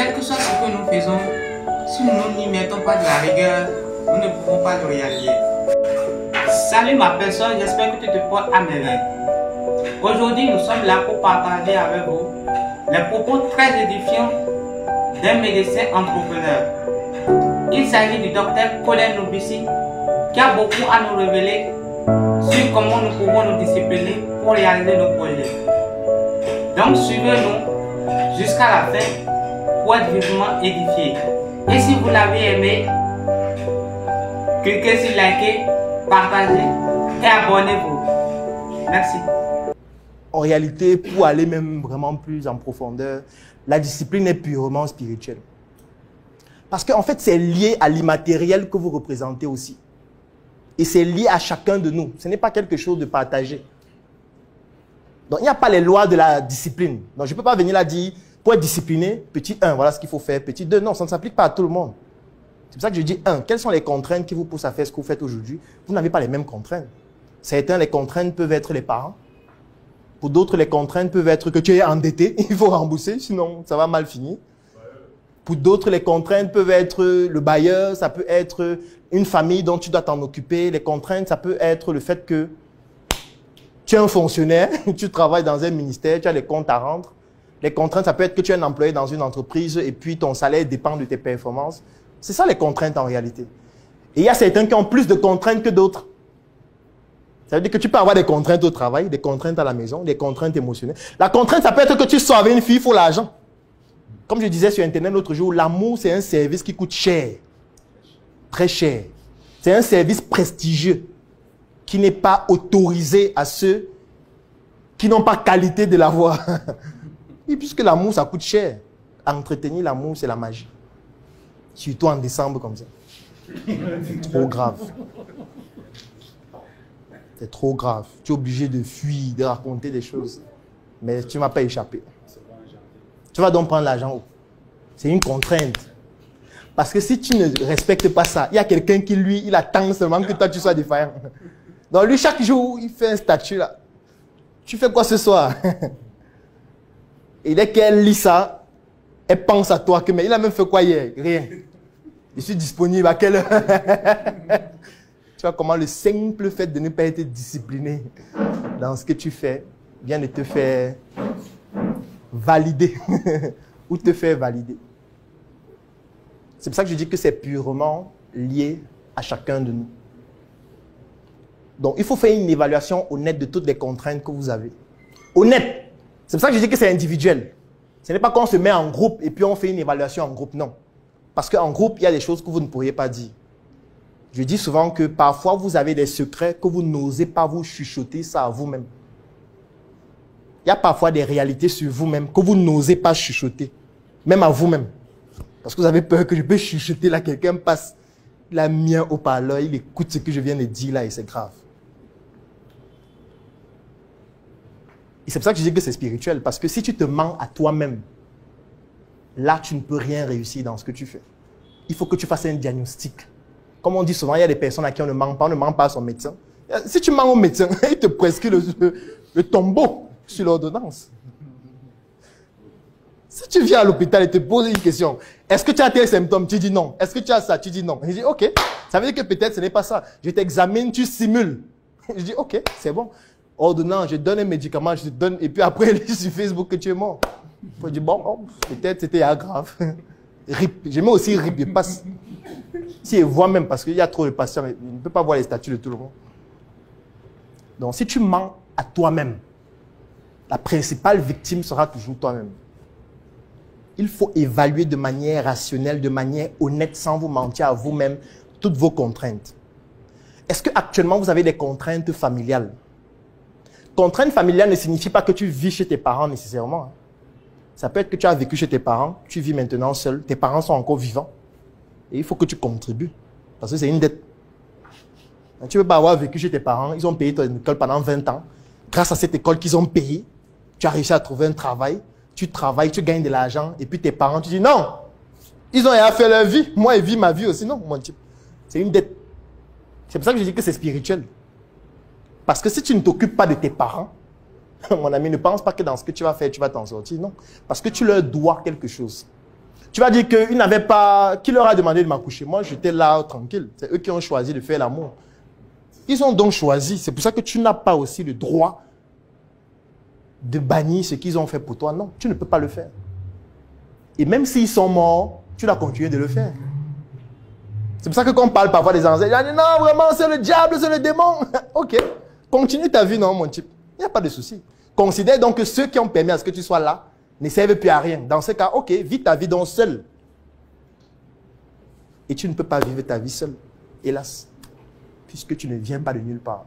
quel que soit ce que nous faisons, si nous n'y mettons pas de la rigueur, nous ne pouvons pas le réaliser. Salut ma personne, j'espère que tu te portes à merveille. Aujourd'hui, nous sommes là pour partager avec vous les propos très édifiants d'un médecin entrepreneur. Il s'agit du docteur Colin Nobissi qui a beaucoup à nous révéler sur comment nous pouvons nous discipliner pour réaliser nos projets. Donc suivez-nous jusqu'à la fin pour être vivement édifié. Et si vous l'avez aimé, cliquez sur liker, partagez et abonnez-vous. Merci. En réalité, pour aller même vraiment plus en profondeur, la discipline est purement spirituelle. Parce qu'en fait, c'est lié à l'immatériel que vous représentez aussi. Et c'est lié à chacun de nous. Ce n'est pas quelque chose de partagé. Donc, il n'y a pas les lois de la discipline. Donc, je ne peux pas venir là dire, pour être discipliné, petit 1, voilà ce qu'il faut faire. Petit 2, non, ça ne s'applique pas à tout le monde. C'est pour ça que je dis 1. Quelles sont les contraintes qui vous poussent à faire ce que vous faites aujourd'hui? Vous n'avez pas les mêmes contraintes. Certains, les contraintes peuvent être les parents. Pour d'autres, les contraintes peuvent être que tu es endetté, il faut rembourser, sinon ça va mal finir. Pour d'autres, les contraintes peuvent être le bailleur, ça peut être une famille dont tu dois t'en occuper. Les contraintes, ça peut être le fait que tu es un fonctionnaire, tu travailles dans un ministère, tu as les comptes à rendre. Les contraintes, ça peut être que tu es un employé dans une entreprise et puis ton salaire dépend de tes performances. C'est ça les contraintes en réalité. Et il y a certains qui ont plus de contraintes que d'autres. Ça veut dire que tu peux avoir des contraintes au travail, des contraintes à la maison, des contraintes émotionnelles. La contrainte, ça peut être que tu sors avec une fille, il faut l'argent. Comme je disais sur Internet l'autre jour, l'amour, c'est un service qui coûte cher. Très cher. C'est un service prestigieux qui n'est pas autorisé à ceux qui n'ont pas qualité de l'avoir. Et puisque l'amour, ça coûte cher. Entretenir l'amour, c'est la magie. Surtout en décembre comme ça. Trop grave. C'est trop grave. Tu es obligé de fuir, de raconter des choses. Mais tu ne vas pas échapper. Tu vas donc prendre l'argent où? C'est une contrainte. Parce que si tu ne respectes pas ça, il y a quelqu'un qui, lui, il attend seulement que toi, tu sois défaillant. Donc lui, chaque jour, il fait un statut là. Tu fais quoi ce soir? Et dès qu'elle lit ça, elle pense à toi que, mais il a même fait quoi hier? Rien. Je suis disponible à quelle heure? Tu vois comment le simple fait de ne pas être discipliné dans ce que tu fais vient de te faire valider ou te faire valider. C'est pour ça que je dis que c'est purement lié à chacun de nous. Donc, il faut faire une évaluation honnête de toutes les contraintes que vous avez. Honnête. C'est pour ça que je dis que c'est individuel. Ce n'est pas qu'on se met en groupe et puis on fait une évaluation en groupe, non. Parce qu'en groupe, il y a des choses que vous ne pourriez pas dire. Je dis souvent que parfois, vous avez des secrets que vous n'osez pas vous chuchoter ça à vous-même. Il y a parfois des réalités sur vous-même que vous n'osez pas chuchoter, même à vous-même. Parce que vous avez peur que je peux chuchoter là, quelqu'un passe la mienne au parleur, il écoute ce que je viens de dire là et c'est grave. Et c'est pour ça que je dis que c'est spirituel, parce que si tu te mens à toi-même, là, tu ne peux rien réussir dans ce que tu fais. Il faut que tu fasses un diagnostic. Comme on dit souvent, il y a des personnes à qui on ne ment pas à son médecin. Si tu mens au médecin, il te prescrit le tombeau sur l'ordonnance. Si tu viens à l'hôpital et te poses une question, est-ce que tu as tes symptômes? Tu dis non. Est-ce que tu as ça? Tu dis non. Je dis ok, ça veut dire que peut-être ce n'est pas ça. Je t'examine, tu simules. Je dis ok, c'est bon. Ordonnance, je donne un médicament, je te donne, et puis après, je dis sur Facebook que tu es mort. Je dis bon, oh, peut-être c'était grave. RIP. Je mets aussi RIP, je passe. Si il voit même, parce qu'il y a trop de patients, il ne peut pas voir les statuts de tout le monde. Donc, si tu mens à toi-même, la principale victime sera toujours toi-même. Il faut évaluer de manière rationnelle, de manière honnête, sans vous mentir à vous-même, toutes vos contraintes. Est-ce qu'actuellement, vous avez des contraintes familiales? Contrainte familiale ne signifie pas que tu vis chez tes parents nécessairement. Ça peut être que tu as vécu chez tes parents, tu vis maintenant seul, tes parents sont encore vivants. Et il faut que tu contribues. Parce que c'est une dette. Tu ne peux pas avoir vécu chez tes parents, ils ont payé ton école pendant 20 ans. Grâce à cette école qu'ils ont payée, tu as réussi à trouver un travail, tu travailles, tu gagnes de l'argent, et puis tes parents, tu dis non, ils ont rien fait leur vie, moi je vis ma vie aussi. Non, mon type. C'est une dette. C'est pour ça que je dis que c'est spirituel. Parce que si tu ne t'occupes pas de tes parents, mon ami, ne pense pas que dans ce que tu vas faire, tu vas t'en sortir. Non. Parce que tu leur dois quelque chose. Tu vas dire qu'ils n'avaient pas... Qui leur a demandé de m'accoucher? Moi, j'étais là, tranquille. C'est eux qui ont choisi de faire l'amour. Ils ont donc choisi. C'est pour ça que tu n'as pas aussi le droit de bannir ce qu'ils ont fait pour toi. Non, tu ne peux pas le faire. Et même s'ils sont morts, tu dois continuer de le faire. C'est pour ça que quand on parle parfois des ancêtres, ils disent non, vraiment, c'est le diable, c'est le démon. Ok, continue ta vie, non, mon type. Il n'y a pas de souci. Considère donc que ceux qui ont permis à ce que tu sois là ne servent plus à rien. Dans ce cas, ok, vis ta vie donc seul. Et tu ne peux pas vivre ta vie seul, hélas, puisque tu ne viens pas de nulle part.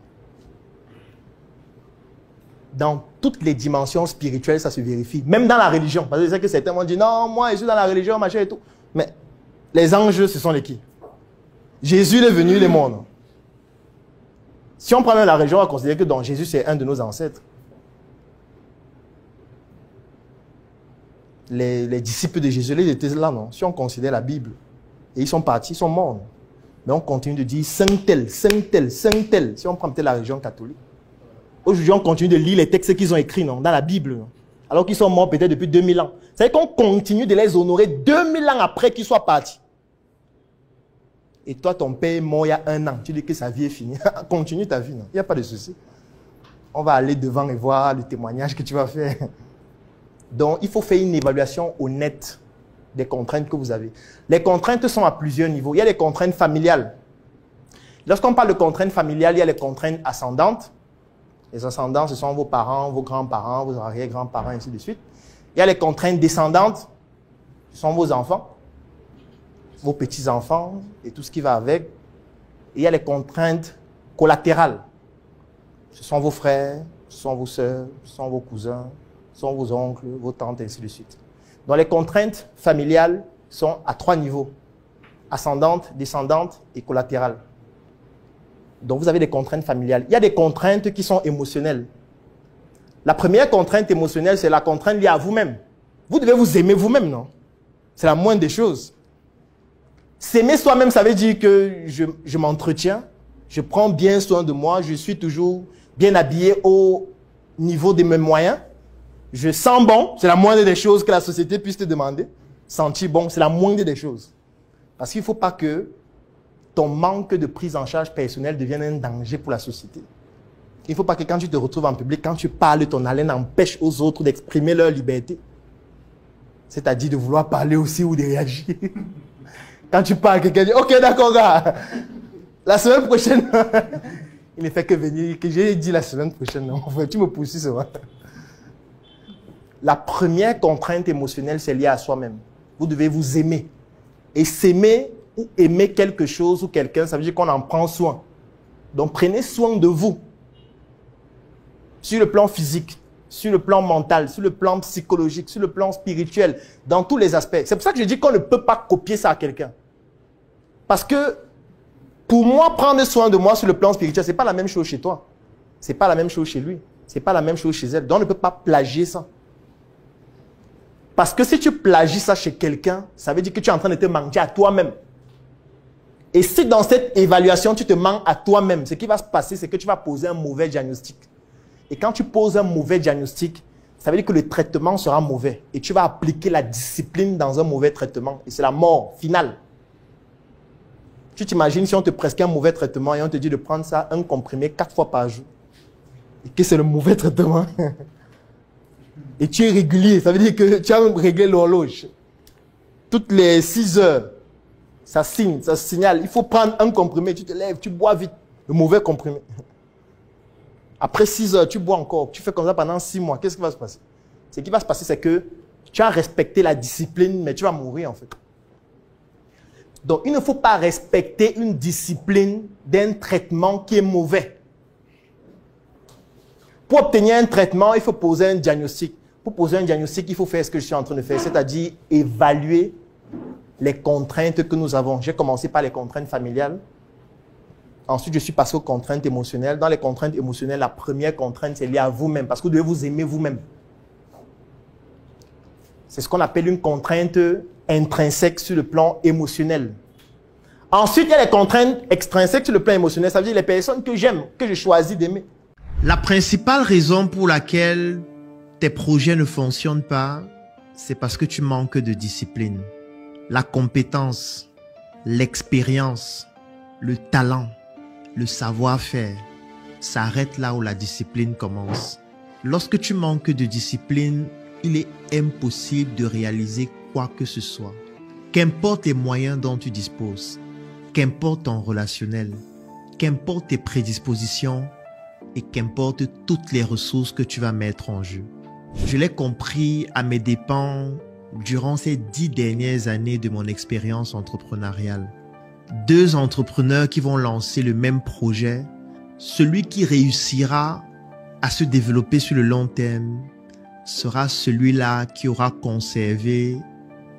Dans toutes les dimensions spirituelles, ça se vérifie. Même dans la religion. Parce que je sais que certains m'ont dit, non, moi, je suis dans la religion, machin et tout. Mais les anges, ce sont les qui? Jésus est venu, les mondes. Si on prend même la religion, on va considérer que donc, Jésus, c'est un de nos ancêtres. Les disciples de Jésus, ils étaient là, non? Si on considère la Bible, et ils sont partis, ils sont morts. Non? Mais on continue de dire saint tel, saint tel, saint tel. Si on prend peut-être la religion catholique. Aujourd'hui, on continue de lire les textes qu'ils ont écrits non, dans la Bible. Non? Alors qu'ils sont morts peut-être depuis 2000 ans. C'est qu'on continue de les honorer 2000 ans après qu'ils soient partis. Et toi, ton père est mort il y a 1 an. Tu dis que sa vie est finie. Continue ta vie. Il n'y a pas de souci. On va aller devant et voir le témoignage que tu vas faire. Donc, il faut faire une évaluation honnête des contraintes que vous avez. Les contraintes sont à plusieurs niveaux. Il y a les contraintes familiales. Lorsqu'on parle de contraintes familiales, il y a les contraintes ascendantes. Les ascendants, ce sont vos parents, vos grands-parents, vos arrière-grands-parents, ainsi de suite. Il y a les contraintes descendantes. Ce sont vos enfants, vos petits-enfants et tout ce qui va avec. Et il y a les contraintes collatérales. Ce sont vos frères, ce sont vos sœurs, ce sont vos cousins, ce sont vos oncles, vos tantes, et ainsi de suite. Donc les contraintes familiales sont à 3 niveaux. Ascendantes, descendantes et collatérales. Donc vous avez des contraintes familiales. Il y a des contraintes qui sont émotionnelles. La première contrainte émotionnelle, c'est la contrainte liée à vous-même. Vous devez vous aimer vous-même, non? C'est la moindre des choses. S'aimer soi-même, ça veut dire que je m'entretiens, je prends bien soin de moi, je suis toujours bien habillé au niveau de mes moyens. Je sens bon, c'est la moindre des choses que la société puisse te demander. Sentir bon, c'est la moindre des choses. Parce qu'il ne faut pas que ton manque de prise en charge personnelle devienne un danger pour la société. Il ne faut pas que quand tu te retrouves en public, quand tu parles, ton haleine empêche aux autres d'exprimer leur liberté. C'est-à-dire de vouloir parler aussi ou de réagir. Quand tu parles, quelqu'un dit « Ok, d'accord, gars. La semaine prochaine, il ne fait que venir, que j'ai dit la semaine prochaine. Non, tu me poursuis souvent. » La première contrainte émotionnelle, c'est lié à soi-même. Vous devez vous aimer. Et s'aimer ou aimer quelque chose ou quelqu'un, ça veut dire qu'on en prend soin. Donc prenez soin de vous. Sur le plan physique, sur le plan mental, sur le plan psychologique, sur le plan spirituel, dans tous les aspects. C'est pour ça que je dis qu'on ne peut pas copier ça à quelqu'un. Parce que, pour moi, prendre soin de moi sur le plan spirituel, ce n'est pas la même chose chez toi. Ce n'est pas la même chose chez lui. Ce n'est pas la même chose chez elle. Donc on ne peut pas plagier ça. Parce que si tu plagies ça chez quelqu'un, ça veut dire que tu es en train de te mentir à toi-même. Et si dans cette évaluation, tu te mens à toi-même, ce qui va se passer, c'est que tu vas poser un mauvais diagnostic. Et quand tu poses un mauvais diagnostic, ça veut dire que le traitement sera mauvais. Et tu vas appliquer la discipline dans un mauvais traitement. Et c'est la mort finale. Tu t'imagines si on te prescrit un mauvais traitement et on te dit de prendre ça, un comprimé 4 fois par jour. Et que c'est le mauvais traitement. Et tu es régulier. Ça veut dire que tu as réglé l'horloge. Toutes les 6 heures, ça signe, ça signale. Il faut prendre un comprimé. Tu te lèves, tu bois vite. Le mauvais comprimé. Après 6 heures, tu bois encore. Tu fais comme ça pendant 6 mois. Qu'est-ce qui va se passer? Ce qui va se passer, c'est que tu as respecté la discipline, mais tu vas mourir en fait. Donc, il ne faut pas respecter une discipline d'un traitement qui est mauvais. Pour obtenir un traitement, il faut poser un diagnostic. Pour poser un diagnostic, il faut faire ce que je suis en train de faire, c'est-à-dire évaluer les contraintes que nous avons. J'ai commencé par les contraintes familiales. Ensuite, je suis passé aux contraintes émotionnelles. Dans les contraintes émotionnelles, la première contrainte, c'est liée à vous-même, parce que vous devez vous aimer vous-même. C'est ce qu'on appelle une contrainte intrinsèque sur le plan émotionnel. Ensuite, il y a les contraintes extrinsèques sur le plan émotionnel. Ça veut dire les personnes que j'aime, que je choisis d'aimer. La principale raison pour laquelle tes projets ne fonctionnent pas, c'est parce que tu manques de discipline. La compétence, l'expérience, le talent, le savoir-faire s'arrête là où la discipline commence. Lorsque tu manques de discipline, il est impossible de réaliser quoi que ce soit. Qu'importe les moyens dont tu disposes, qu'importe ton relationnel, qu'importe tes prédispositions et qu'importe toutes les ressources que tu vas mettre en jeu. Je l'ai compris à mes dépens durant ces 10 dernières années de mon expérience entrepreneuriale. 2 entrepreneurs qui vont lancer le même projet, celui qui réussira à se développer sur le long terme sera celui-là qui aura conservé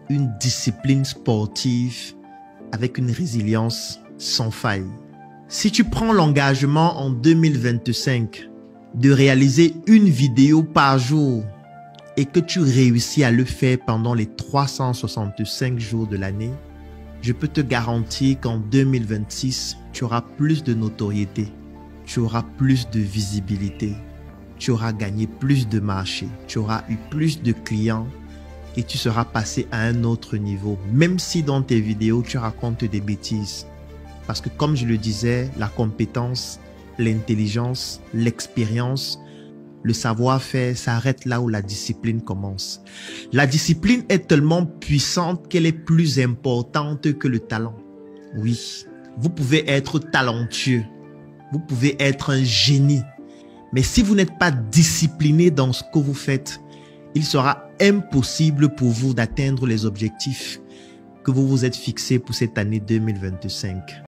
une discipline sportive avec une résilience sans faille. Si tu prends l'engagement en 2025 de réaliser une vidéo par jour et que tu réussis à le faire pendant les 365 jours de l'année, je peux te garantir qu'en 2026, tu auras plus de notoriété, tu auras plus de visibilité, tu auras gagné plus de marché, tu auras eu plus de clients et tu seras passé à un autre niveau, même si dans tes vidéos, tu racontes des bêtises. Parce que comme je le disais, la compétence, l'intelligence, l'expérience, le savoir-faire s'arrête là où la discipline commence. La discipline est tellement puissante qu'elle est plus importante que le talent. Oui, vous pouvez être talentueux, vous pouvez être un génie, mais si vous n'êtes pas discipliné dans ce que vous faites, il sera impossible pour vous d'atteindre les objectifs que vous vous êtes fixés pour cette année 2025.